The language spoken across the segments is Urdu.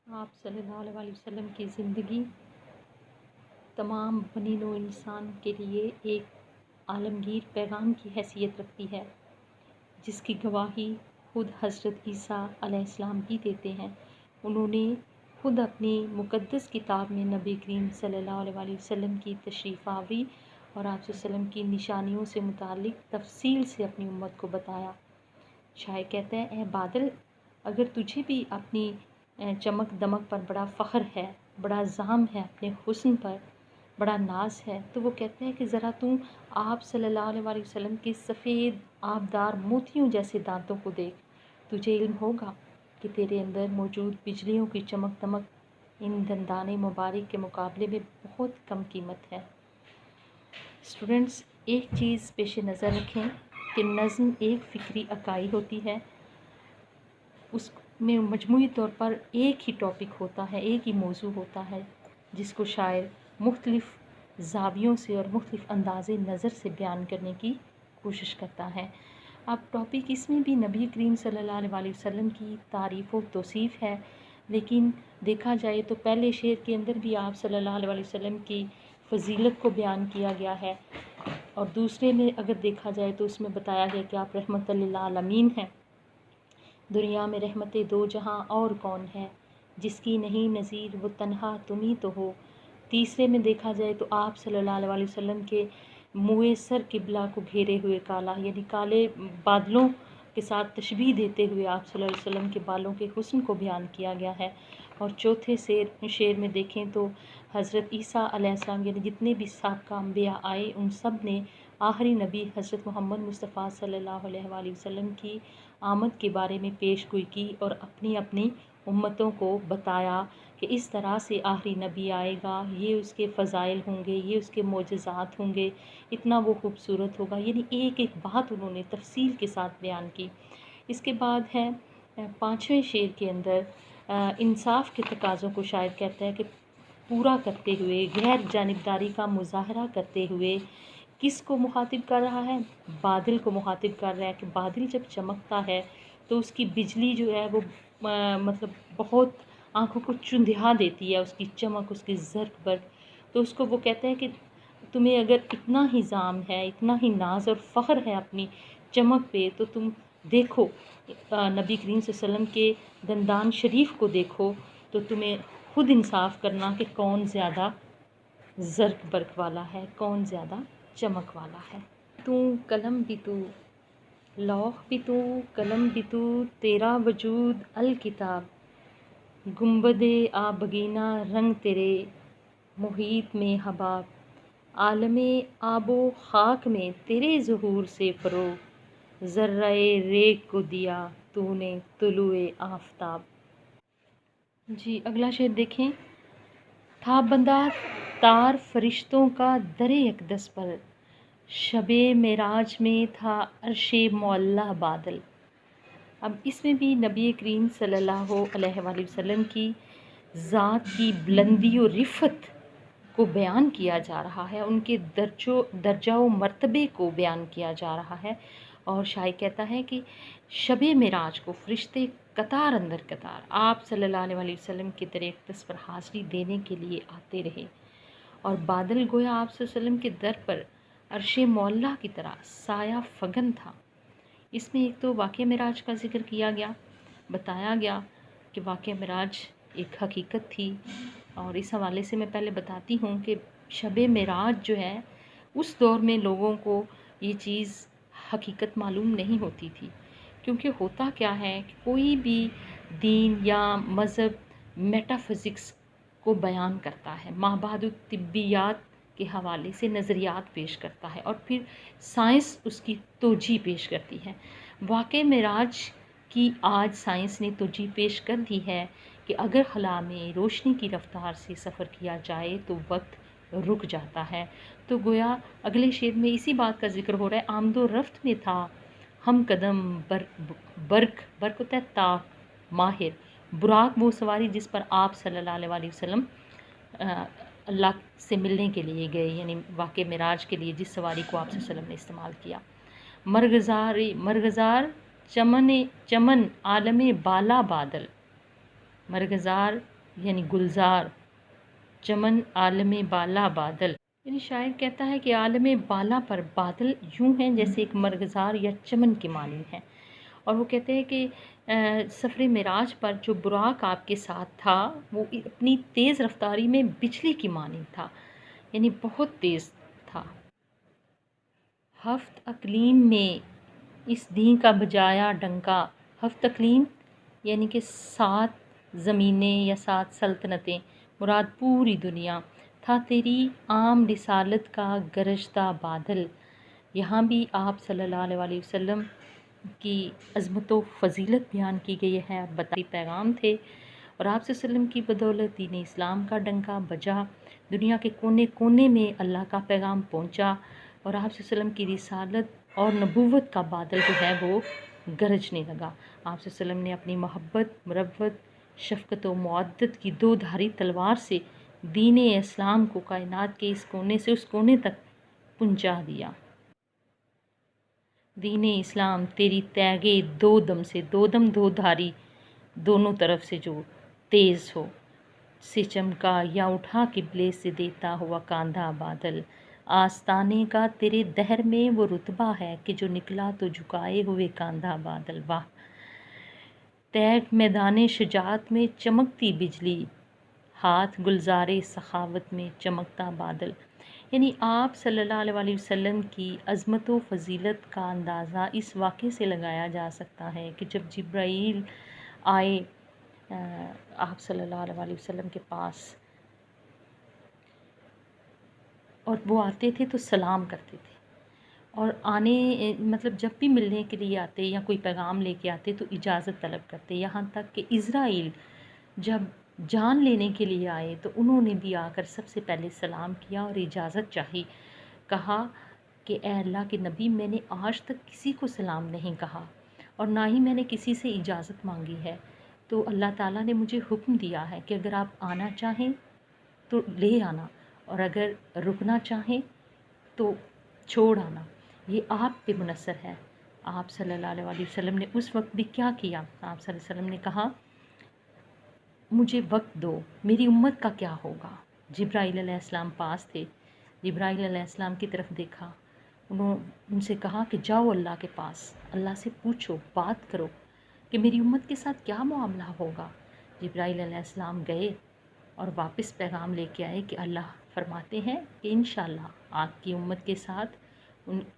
آپ صلی اللہ علیہ وسلم کی زندگی تمام بنی نوع انسان کے لیے ایک عالمگیر پیغام کی حیثیت رکھتی ہے، جس کی گواہی خود حضرت عیسیٰ علیہ السلام بھی دیتے ہیں۔ انہوں نے خود اپنی مقدس کتاب میں نبی کریم صلی اللہ علیہ وسلم کی تشریف آوری اور آپ صلی اللہ علیہ وسلم کی نشانیوں سے متعلق تفصیل سے اپنی امت کو بتایا۔ شاعر کہتے ہیں، اے بادل، اگر تجھے بھی اپنی چمک دمک پر بڑا فخر ہے، بڑا زعم ہے، اپنے حسن پر بڑا ناز ہے، تو وہ کہتے ہیں کہ ذرا تم آپ صلی اللہ علیہ وسلم کے سفید آبدار موتیوں جیسے دانتوں کو دیکھ، تجھے علم ہوگا کہ تیرے اندر موجود بجلیوں کی چمک دمک ان دندان مبارک کے مقابلے میں بہت کم قیمت ہے۔ اسٹوڈنٹس، ایک چیز پیش نظر رکھیں کہ نظم ایک فکری اکائی ہوتی ہے، اس میں مجموعی طور پر ایک ہی ٹاپک ہوتا ہے، ایک ہی موضوع ہوتا ہے، جس کو شاعر مختلف زاویوں سے اور مختلف انداز نظر سے بیان کرنے کی کوشش کرتا ہے۔ اب ٹاپک اس میں بھی نبی کریم صلی اللہ علیہ وسلم کی تعریف و توصیف ہے، لیکن دیکھا جائے تو پہلے شعر کے اندر بھی آپ صلی اللہ علیہ وسلم کی فضیلت کو بیان کیا گیا ہے، اور دوسرے میں اگر دیکھا جائے تو اس میں بتایا گیا کہ آپ رحمت للعالمین ہیں، دنیا میں رحمت دو جہاں اور کون ہے، جس کی نہیں نظیر وہ تنہا تم ہی تو ہو۔ تیسرے میں دیکھا جائے تو آپ صلی اللہ علیہ وسلم کے منہ سر قبلہ کو گھیرے ہوئے کالا، یعنی کالے بادلوں کے ساتھ تشبیہ دیتے ہوئے آپ صلی اللہ علیہ وسلم کے بالوں کے حسن کو بیان کیا گیا ہے۔ اور چوتھے شعر میں دیکھیں تو حضرت عیسیٰ علیہ السلام، یعنی جتنے بھی سابقہ انبیاء آئے ان سب نے آخری نبی حضرت محمد مصطفیٰ صلی اللہ علیہ وآلہ وسلم کی آمد کے بارے میں پیش گوئی کی اور اپنی اپنی امتوں کو بتایا کہ اس طرح سے آخری نبی آئے گا، یہ اس کے فضائل ہوں گے، یہ اس کے معجزات ہوں گے، اتنا وہ خوبصورت ہوگا، یعنی ایک ایک بات انہوں نے تفصیل کے ساتھ بیان کی۔ اس کے بعد ہے پانچویں شعر کے اندر انصاف کے تقاضوں کو شاعر کہتا ہے کہ پورا کرتے ہوئے، غیر جانبداری کا مظاہرہ کرتے ہوئے کس کو مخاطب کر رہا ہے؟ بادل کو مخاطب کر رہا ہے کہ بادل جب چمکتا ہے تو اس کی بجلی جو ہے وہ مطلب بہت آنکھوں کو چندھا دیتی ہے، اس کی چمک، اس کی زرق برق۔ تو اس کو وہ کہتے ہیں کہ تمہیں اگر اتنا ہی زعم ہے، اتنا ہی ناز اور فخر ہے اپنی چمک پہ، تو تم دیکھو نبی کریم صلی اللہ علیہ وسلم کے دندان شریف کو دیکھو، تو تمہیں خود انصاف کرنا کہ کون زیادہ زرق برق والا ہے، کون زیادہ چمک والا ہے۔ تو قلم بھی تو، لوح بھی تو، قلم بھی تو، تیرا وجود الکتاب، گنبد آبگینہ رنگ تیرے محیط میں حباب، عالم آب و خاک میں تیرے ظہور سے فروغ، ذرہ ریگ کو دیا تو نے طلوع آفتاب۔ جی اگلا شعر دیکھیں، تھا بندہ تار فرشتوں کا در اقدس پر، شب معراج میں تھا عرش معلی بادل۔ اب اس میں بھی نبی کریم صلی اللہ علیہ وآلہ وسلم کی ذات کی بلندی و رفعت کو بیان کیا جا رہا ہے، ان کے درجہ و مرتبے کو بیان کیا جا رہا ہے، اور شاعر کہتا ہے کہ شب معراج کو فرشتے قطار اندر قطار آپ صلی اللہ علیہ وآلہ وسلم کے در اقدس پر حاضری دینے کے لیے آتے رہے، اور بادل گویا آپ صلی اللہ علیہ وسلم کے در پر عرش معلی کی طرح سایہ فگن تھا۔ اس میں ایک تو واقعہ معراج کا ذکر کیا گیا، بتایا گیا کہ واقعہ معراج ایک حقیقت تھی، اور اس حوالے سے میں پہلے بتاتی ہوں کہ شب معراج جو ہے اس دور میں لوگوں کو یہ چیز حقیقت معلوم نہیں ہوتی تھی، کیونکہ ہوتا کیا ہے کہ کوئی بھی دین یا مذہب میٹا فزکس کو بیان کرتا ہے، مابعد الطبیات کے حوالے سے نظریات پیش کرتا ہے، اور پھر سائنس اس کی توجیہ پیش کرتی ہے۔ واقعہ معراج کی آج سائنس نے توجیہ پیش کر دی ہے کہ اگر خلا میں روشنی کی رفتار سے سفر کیا جائے تو وقت رک جاتا ہے۔ تو گویا اگلے شعر میں اسی بات کا ذکر ہو رہا ہے، آمد و رفت میں تھا ہم قدم برق ہوتا ہے طاق ماہر، براق وہ سواری جس پر آپ صلی اللہ علیہ وآلہ وسلم اللہ سے ملنے کے لیے گئے، یعنی واقعہ معراج کے لیے جس سواری کو آپ صلی اللہ علیہ وسلم نے استعمال کیا۔ مرغزار چمن عالم بالا بادل، مرغزار یعنی گلزار، چمن عالم بالا بادل، یعنی شاعر کہتا ہے کہ عالم بالا پر بادل یوں ہیں جیسے ایک مرغزار یا چمن کی مانند ہیں۔ اور وہ کہتے ہیں کہ سفر معراج پر جو براق آپ کے ساتھ تھا وہ اپنی تیز رفتاری میں بجلی کی مانند تھا، یعنی بہت تیز تھا۔ ہفت اقلیم میں اس دین کا بجایا ڈنکا، ہفت اقلیم یعنی کہ 7 زمینیں یا 7 سلطنتیں، مراد پوری دنیا، تھا تیری عام رسالت کا گرجتا بادل۔ یہاں بھی آپ صلی اللہ علیہ وسلم کی عظمت و فضیلت بیان کی گئی ہے اور بطری پیغام تھے، اور آپ صلی اللہ علیہ وسلم کی بدولت دین اسلام کا ڈنکا بجا، دنیا کے کونے کونے میں اللہ کا پیغام پہنچا، اور آپ صلی اللہ علیہ وسلم کی رسالت اور نبوت کا بادل جو ہے وہ گرجنے لگا۔ آپ صلی اللہ علیہ وسلم نے اپنی محبت، مروت، شفقت و معدت کی 2 دھاری تلوار سے دین اسلام کو کائنات کے اس کونے سے اس کونے تک پہنچا دیا۔ دین اسلام تیری تیغے 2 دم سے، 2 دم 2 دھاری دونوں طرف سے جو تیز ہو، سے چمکا یا اٹھا قبلے سے دیتا ہوا کاندھا بادل۔ آستانے کا تیرے دہر میں وہ رتبہ ہے کہ جو نکلا تو جھکائے ہوئے کاندھا بادل۔ واہ! تیغ میدان شجاعت میں چمکتی بجلی، ہاتھ گلزارے سخاوت میں چمکتا بادل۔ یعنی آپ صلی اللہ علیہ وسلم کی عظمت و فضیلت کا اندازہ اس واقعے سے لگایا جا سکتا ہے کہ جب جبرائیل آئے آپ صلی اللہ علیہ وسلم کے پاس، اور وہ آتے تھے تو سلام کرتے تھے، اور مطلب جب بھی ملنے کے لیے آتے یا کوئی پیغام لے کے آتے تو اجازت طلب کرتے، یہاں تک کہ عزرائیل جب جان لینے کے لیے آئے تو انہوں نے بھی آ کر سب سے پہلے سلام کیا اور اجازت چاہی، کہا کہ اے اللہ کے نبی، میں نے آج تک کسی کو سلام نہیں کہا اور نہ ہی میں نے کسی سے اجازت مانگی ہے، تو اللہ تعالیٰ نے مجھے حکم دیا ہے کہ اگر آپ آنا چاہیں تو لے آنا، اور اگر رکنا چاہیں تو چھوڑ آنا، یہ آپ پہ منحصر ہے۔ آپ صلی اللہ علیہ وسلم نے اس وقت بھی کیا کیا؟ آپ صلی اللہ علیہ وسلم نے کہا مجھے وقت دو، میری امت کا کیا ہوگا؟ جبرائیل علیہ السلام پاس تھے، جبرائیل علیہ السلام کی طرف دیکھا، ان سے کہا کہ جاؤ اللہ کے پاس، اللہ سے پوچھو، بات کرو کہ میری امت کے ساتھ کیا معاملہ ہوگا۔ جبرائیل علیہ السلام گئے اور واپس پیغام لے کے آئے کہ اللہ فرماتے ہیں کہ انشاءاللہ آپ کی امت کے ساتھ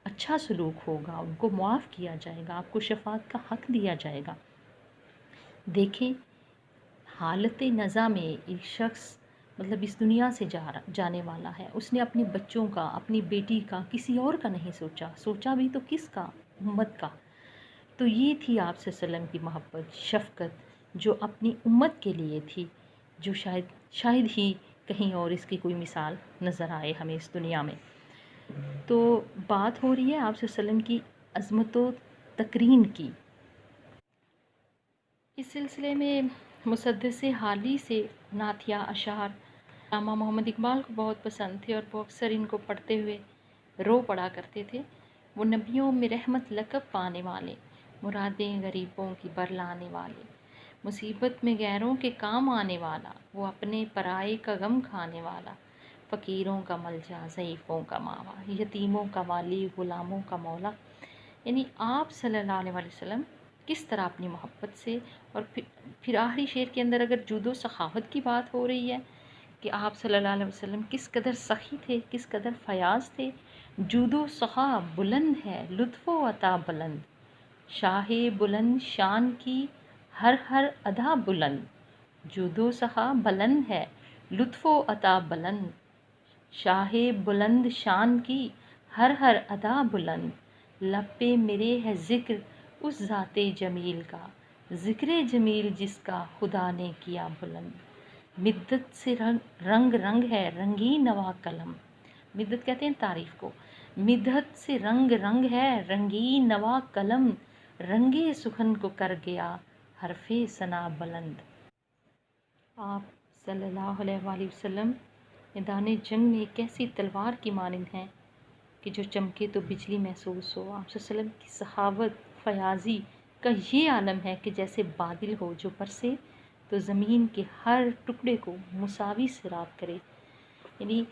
اچھا سلوک ہوگا، ان کو معاف کیا جائے گا، آپ کو شفاعت کا حق دیا جائے گا۔ دیکھیں حالت نزا میں ایک شخص مطلب اس دنیا سے جانے والا ہے، اس نے اپنے بچوں کا، اپنی بیٹی کا، کسی اور کا نہیں سوچا بھی تو کس کا؟ امت کا۔ تو یہ تھی آپ صلی اللہ علیہ وسلم کی محبت، شفقت جو اپنی امت کے لیے تھی، جو شاید ہی کہیں اور اس کی کوئی مثال نظر آئے ہمیں اس دنیا میں۔ تو بات ہو رہی ہے آپ صلی اللہ علیہ وسلم کی عظمت و تکریم کی۔ اس سلسلے میں مسدس حالی سے نعتیہ اشعار علامہ محمد اقبال کو بہت پسند تھے اور وہ اکثر ان کو پڑھتے ہوئے رو پڑا کرتے تھے۔ وہ نبیوں میں رحمت لقب پانے والے، مرادیں غریبوں کی برلانے والے، مصیبت میں غیروں کے کام آنے والا، وہ اپنے پرائے کا غم کھانے والا، فقیروں کا ملجا، ضعیفوں کا ماوا، یتیموں کا والی، غلاموں کا مولا۔ یعنی آپ صلی اللہ علیہ وسلم کس طرح اپنی محبت سے، اور پھر آخری شعر کے اندر اگر جود و سخاوت کی بات ہو رہی ہے کہ آپ صلی اللہ علیہ وسلم کس قدر سخی تھے، کس قدر فیاض تھے۔ جود و سخا بلند ہے، لطف و عطا بلند، شاہ بلند شان کی ہر ہر ادا بلند۔ جود و سخا بلند ہے، لطف و عطا بلند، شاہ بلند شان کی ہر ہر ادا بلند۔ لب پہ میرے ہے ذکر اس ذات جمیل کا، ذکر جمیل جس کا خدا نے کیا بلند۔ مدت سے رنگ رنگ ہے رنگین نوا قلم، مدت کہتے ہیں تعریف کو، مدت سے رنگ رنگ ہے رنگین نوا قلم، رنگے سخن کو کر گیا حرف ثنا بلند۔ آپ صلی اللہ علیہ وآلہ وسلم میدان جنگ میں ایک ایسی تلوار کی مانند ہیں کہ جو چمکے تو بجلی محسوس ہو۔ آپ صلی اللہ علیہ وسلم کی سخاوت، فیاضی کا یہ عالم ہے کہ جیسے بادل ہو جو برسے تو زمین کے ہر ٹکڑے کو مساوی سیراب کرے، یعنی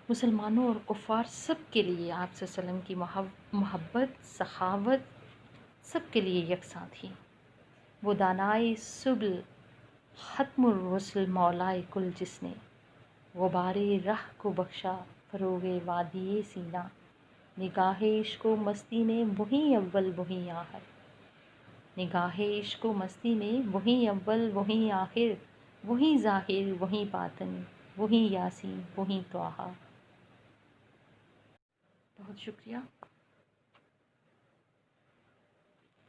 مسلمانوں اور کفار سب کے لیے آپ صلی اللہ علیہ وسلم کی محبت، سخاوت سب کے لیے یکساں تھی۔ وہ دانائے سبل، ختم الرسل، مولائے کل، جس نے غبار رہ کو بخشا، فروغ وادی سینہ، نگاہ عشق و مستی میں وہیں اول وہیں آخر، نگاہ عشق و مستی میں وہیں اول وہیں آخر، وہیں ظاہر وہیں باطن، وہیں یاسین وہیں طٰہٰ۔ بہت شکریہ۔